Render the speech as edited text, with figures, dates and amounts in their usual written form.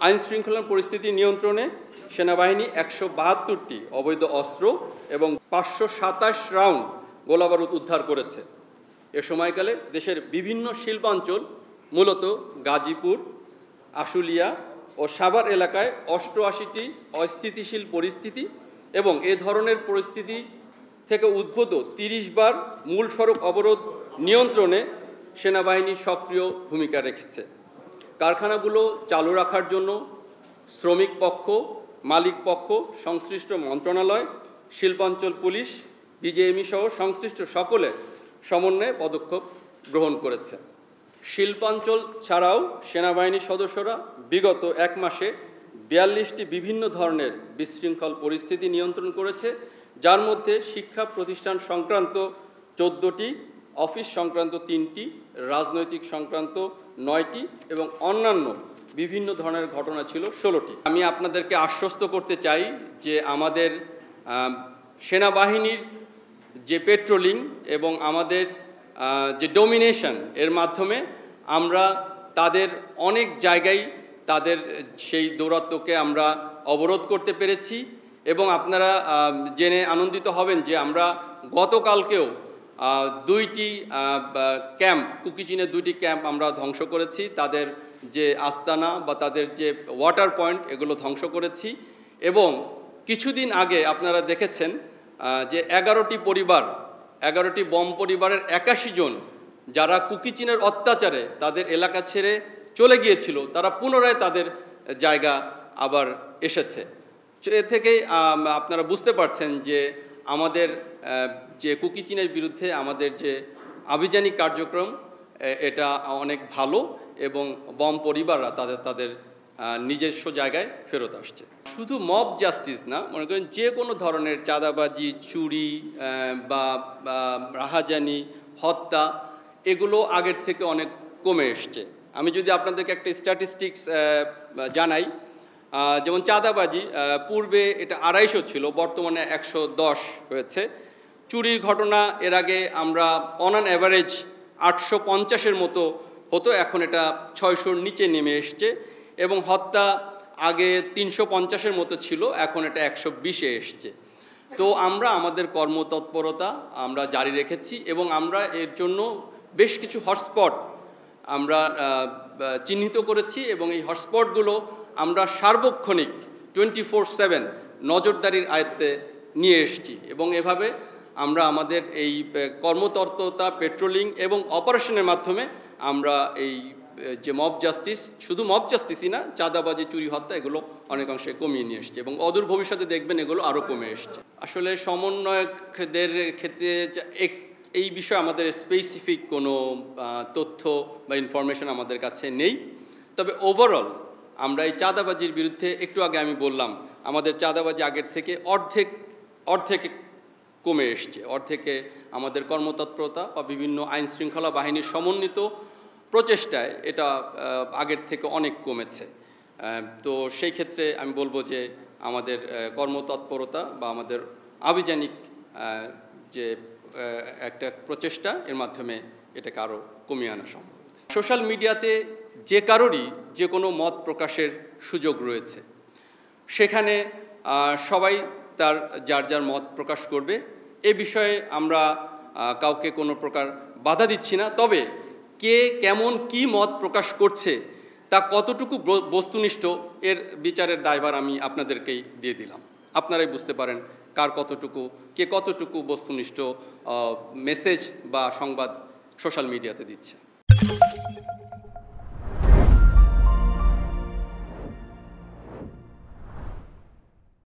আইন শৃঙ্খলা পরিস্থিতি নিয়ন্ত্রণে সেনাবাহিনী ১৭২টি অবৈধ অস্ত্র এবং ৫২৭ রাউন্ড গোলাবারুদ উদ্ধার করেছে। এ সময়কালে দেশের বিভিন্ন শিল্পাঞ্চল, মূলত গাজীপুর, আশুলিয়া ও সাভার এলাকায় ৮৮টি অস্থিতিশীল পরিস্থিতি এবং এ ধরনের পরিস্থিতি থেকে উদ্ভূত ৩০ বার মূল সড়ক অবরোধ নিয়ন্ত্রণে সেনাবাহিনী সক্রিয় ভূমিকা রেখেছে। কারখানাগুলো চালু রাখার জন্য শ্রমিক পক্ষ, মালিক পক্ষ, সংশ্লিষ্ট মন্ত্রণালয়, শিল্পাঞ্চল পুলিশ, বিজিএমই সহ সংশ্লিষ্ট সকলের সমন্বয়ে পদক্ষেপ গ্রহণ করেছে। শিল্পাঞ্চল ছাড়াও সেনাবাহিনীর সদস্যরা বিগত এক মাসে ৪২টি বিভিন্ন ধরনের বিশৃঙ্খল পরিস্থিতি নিয়ন্ত্রণ করেছে, যার মধ্যে শিক্ষা প্রতিষ্ঠান সংক্রান্ত ১৪টি, অফিস সংক্রান্ত ৩টি, রাজনৈতিক সংক্রান্ত ৯টি এবং অন্যান্য বিভিন্ন ধরনের ঘটনা ছিল ১৬টি। আমি আপনাদেরকে আশ্বস্ত করতে চাই যে আমাদের সেনাবাহিনীর যে পেট্রোলিং এবং আমাদের যে ডমিনেশন এর মাধ্যমে আমরা তাদের অনেক জায়গায় তাদের সেই দৌরাত্ম্যকে আমরা অবরোধ করতে পেরেছি এবং আপনারা জেনে আনন্দিত হবেন যে আমরা গতকালকেও ২টি ক্যাম্প, কুকিচিনের ২টি ক্যাম্প আমরা ধ্বংস করেছি। তাদের যে আস্তানা বা তাদের যে ওয়াটার পয়েন্ট এগুলো ধ্বংস করেছি এবং কিছুদিন আগে আপনারা দেখেছেন যে ১১টি বম পরিবারের ৮১ জন যারা কুকিচিনের অত্যাচারে তাদের এলাকা ছেড়ে চলে গিয়েছিল, তারা পুনরায় তাদের জায়গা আবার এসেছে। এ থেকেই আপনারা বুঝতে পারছেন যে আমাদের যে কুকিচিনের বিরুদ্ধে আমাদের যে আভিযানিক কার্যক্রম এটা অনেক ভালো এবং বম পরিবাররা তাদের নিজস্ব জায়গায় ফেরত আসছে। শুধু মব জাস্টিস না, মনে করেন যে কোনো ধরনের চাঁদাবাজি, চুরি বা রাহাজানি, হত্যা এগুলো আগের থেকে অনেক কমে এসছে। আমি যদি আপনাদেরকে একটা স্ট্যাটিস্টিক্স জানাই, যেমন চাঁদাবাজি পূর্বে এটা ২৫০ ছিল, বর্তমানে ১১০ হয়েছে। চুরির ঘটনা এর আগে আমরা অন অ্যান অ্যাভারেজ ৮৫০-এর মতো হতো, এখন এটা ৬০০-র নিচে নেমে এসছে এবং হত্যা আগে ৩৫০-এর মতো ছিল, এখন এটা ১২০-এ এসছে। তো আমরা আমাদের কর্মতৎপরতা আমরা জারি রেখেছি এবং আমরা এর জন্য বেশ কিছু হটস্পট আমরা চিহ্নিত করেছি এবং এই হটস্পটগুলো আমরা সার্বক্ষণিক 24/7 নজরদারির আয়ত্তে নিয়ে এসেছি এবং এভাবে আমরা আমাদের এই কর্মতৎপরতা, পেট্রোলিং এবং অপারেশনের মাধ্যমে আমরা এই যে মব জাস্টিস, শুধু মব জাস্টিসই না, চাঁদাবাজি, চুরি, হত্যা এগুলো অনেকাংশে কমিয়ে নিয়ে এসছে এবং অদূর ভবিষ্যতে দেখবেন এগুলো আরও কমে এসছে। আসলে সমন্বয়কদের ক্ষেত্রে এই বিষয়ে আমাদের স্পেসিফিক কোনো তথ্য বা ইনফরমেশন আমাদের কাছে নেই, তবে ওভারঅল আমরা এই চাঁদাবাজির বিরুদ্ধে একটু আগে আমি বললাম আমাদের চাঁদাবাজি আগের থেকে অর্ধেক কমে এসছে। অর্ধেকে আমাদের কর্মতৎপরতা বা বিভিন্ন আইন শৃঙ্খলা বাহিনীর সমন্বিত প্রচেষ্টায় এটা আগের থেকে অনেক কমেছে। তো সেই ক্ষেত্রে আমি বলবো যে আমাদের কর্মতৎপরতা বা আমাদের আভিযানিক যে একটা প্রচেষ্টা এর মাধ্যমে এটাকে আরও কমিয়ে আনা সম্ভব। সোশ্যাল মিডিয়াতে যে কারোরই যে কোনো মত প্রকাশের সুযোগ রয়েছে, সেখানে সবাই তার যার মত প্রকাশ করবে, এ বিষয়ে আমরা কাউকে কোনো প্রকার বাধা দিচ্ছি না। তবে কে কেমন কি মত প্রকাশ করছে, তা কতটুকু বস্তুনিষ্ঠ এর বিচারের দায়ভার আমি আপনাদেরকেই দিয়ে দিলাম। আপনারাই বুঝতে পারেন কে কতটুকু বস্তুনিষ্ঠ মেসেজ বা সংবাদ সোশ্যাল মিডিয়াতে দিচ্ছে।